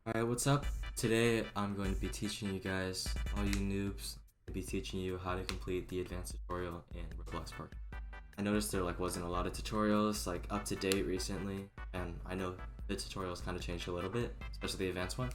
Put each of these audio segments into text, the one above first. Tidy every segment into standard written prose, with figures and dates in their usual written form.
Alright, what's up? Today I'm going to be teaching you guys, all you noobs, to be teaching you how to complete the advanced tutorial in Roblox Parkour. I noticed there wasn't a lot of tutorials up to date recently, and I know the tutorials kind of changed a little bit, especially the advanced one,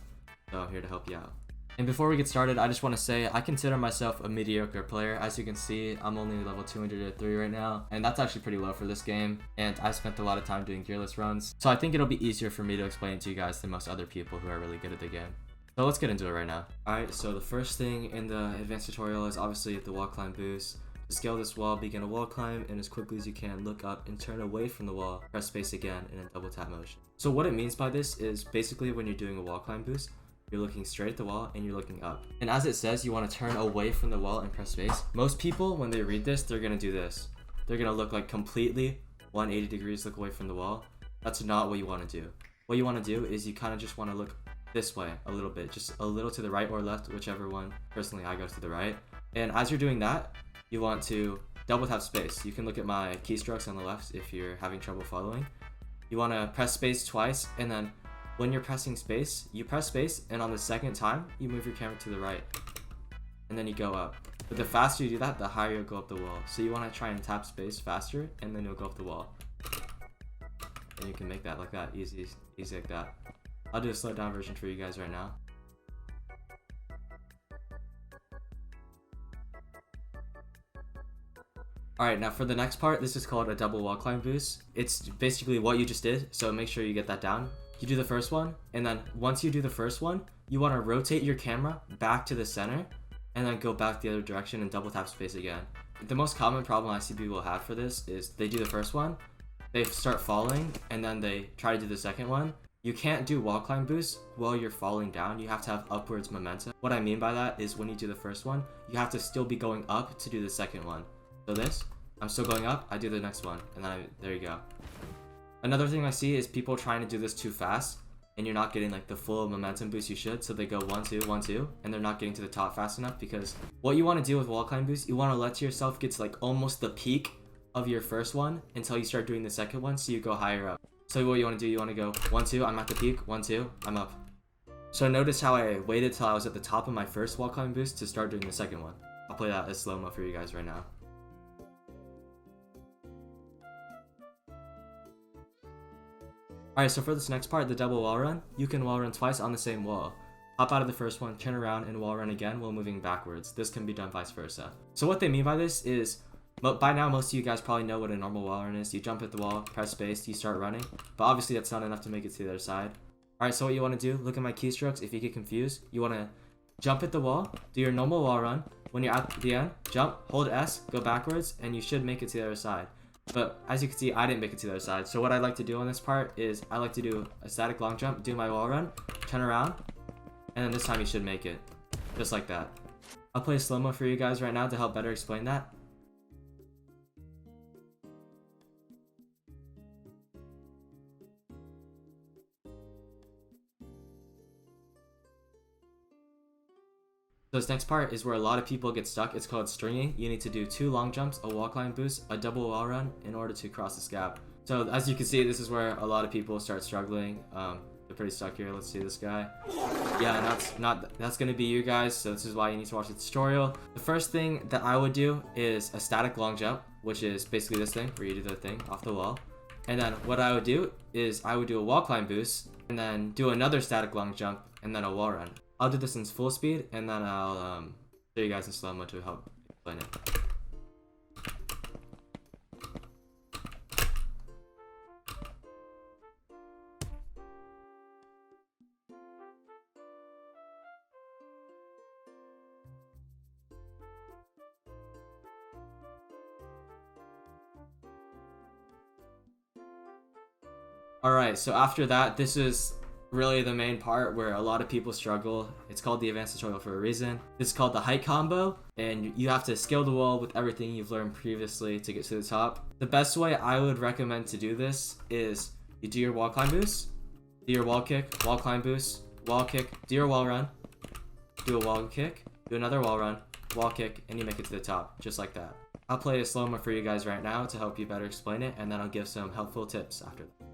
so I'm here to help you out. And before we get started, I just want to say I consider myself a mediocre player. As you can see, I'm only level 203 right now, and that's actually pretty low for this game, and I spent a lot of time doing gearless runs, so I think it'll be easier for me to explain it to you guys than most other people who are really good at the game. So let's get into it right now. Alright, so the first thing in the advanced tutorial is obviously the Wallclimb Boost. To scale this wall, begin a wall climb, and as quickly as you can, look up and turn away from the wall, press space again in a double tap motion. So what it means by this is basically when you're doing a wall climb boost, you're looking straight at the wall and you're looking up. And as it says, you want to turn away from the wall and press space. Most people, when they read this, they're going to do this. They're going to look completely 180 degrees, look away from the wall. That's not what you want to do. What you want to do is you kind of just want to look this way a little bit, just a little to the right or left, whichever one. Personally, I go to the right. And as you're doing that, you want to double tap space. You can look at my keystrokes on the left if you're having trouble following. You want to press space twice, and then when you're pressing space, you press space, and on the second time, you move your camera to the right. And then you go up. But the faster you do that, the higher you'll go up the wall. So you want to try and tap space faster, and then you'll go up the wall. And you can make that like that, easy like that. I'll do a slowed down version for you guys right now. Alright, now for the next part, this is called a double wall climb boost. It's basically what you just did, so make sure you get that down. You do the first one, and then once you do the first one, you want to rotate your camera back to the center, and then go back the other direction and double tap space again. The most common problem I see people have for this is they do the first one, they start falling, and then they try to do the second one. You can't do wall climb boost while you're falling down. You have to have upwards momentum. What I mean by that is when you do the first one, you have to still be going up to do the second one. So this, I'm still going up, I do the next one, and then there you go. Another thing I see is people trying to do this too fast, and you're not getting the full momentum boost you should, so they go 1 2 1 2, and they're not getting to the top fast enough. Because what you want to do with wall climb boost, you want to let yourself get to almost the peak of your first one until you start doing the second one, so you go higher up. So what you want to do, you want to go 1 2, I'm at the peak, 1 2, I'm up. So notice how I waited till I was at the top of my first wall climb boost to start doing the second one. I'll play that as slow-mo for you guys right now. Alright, so for this next part, the double wall run, you can wall run twice on the same wall. Hop out of the first one, turn around, and wall run again while moving backwards. This can be done vice versa. So what they mean by this is, by now most of you guys probably know what a normal wall run is. You jump at the wall, press space, you start running. But obviously that's not enough to make it to the other side. Alright, so what you want to do, look at my keystrokes. If you get confused, you want to jump at the wall, do your normal wall run. When you're at the end, jump, hold S, go backwards, and you should make it to the other side. But as you can see, I didn't make it to the other side. So what I like to do on this part is I like to do a static long jump, do my wall run, turn around, and then this time you should make it. Just like that. I'll play slow-mo for you guys right now to help better explain that. So this next part is where a lot of people get stuck. It's called stringing. You need to do 2 long jumps, a wall climb boost, a double wall run in order to cross this gap. So as you can see, this is where a lot of people start struggling. They're pretty stuck here. Let's see this guy. Yeah, that's gonna be you guys. So this is why you need to watch the tutorial. The first thing that I would do is a static long jump, which is basically this thing where you do the thing off the wall. And then what I would do is I would do a wall climb boost, and then do another static long jump, and then a wall run. I'll do this in full speed, and then I'll show you guys in slow-mo to help explain it. Alright, so after that, this is really the main part where a lot of people struggle. It's called the advanced tutorial for a reason. This is called the height combo, and you have to scale the wall with everything you've learned previously to get to the top. The best way I would recommend to do this is you do your wall climb boost, do your wall kick, wall climb boost, wall kick, do your wall run, do a wall kick, do another wall run, wall kick, and you make it to the top, just like that. I'll play a slow-mo for you guys right now to help you better explain it, and then I'll give some helpful tips after that.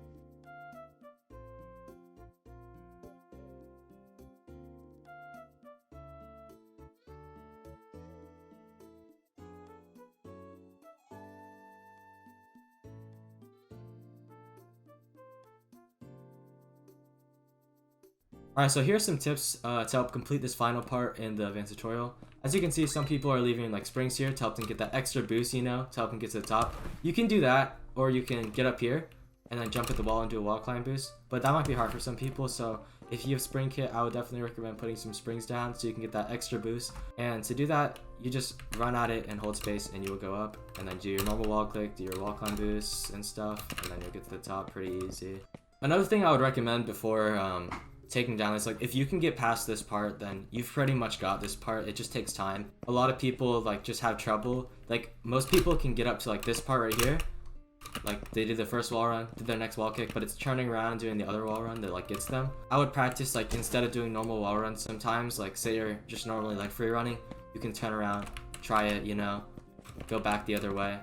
Alright, so here's some tips to help complete this final part in the advanced tutorial. As you can see, some people are leaving like springs here to help them get that extra boost, you know, to help them get to the top. You can do that, or you can get up here and then jump at the wall and do a wall climb boost. But that might be hard for some people, so if you have spring kit, I would definitely recommend putting some springs down so you can get that extra boost. And to do that, you just run at it and hold space and you will go up. And then do your normal wall click, do your wall climb boosts and stuff, and then you'll get to the top pretty easy. Another thing I would recommend before taking down is, like, if you can get past this part, then you've pretty much got this part. It just takes time. A lot of people like just have trouble. Like, most people can get up to like this part right here. Like, they did the first wall run, did their next wall kick, but it's turning around and doing the other wall run that like gets them. I would practice, like, instead of doing normal wall runs sometimes, like say you're just normally like free running, you can turn around, try it, you know, go back the other way.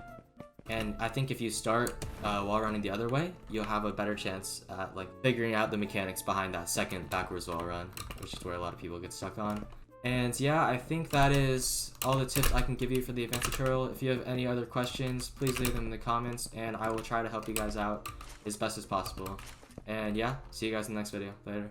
And I think if you start wall running the other way, you'll have a better chance at like figuring out the mechanics behind that second backwards wall run, which is where a lot of people get stuck on. And yeah, I think that is all the tips I can give you for the advanced tutorial. If you have any other questions, please leave them in the comments and I will try to help you guys out as best as possible. And yeah, see you guys in the next video. Later.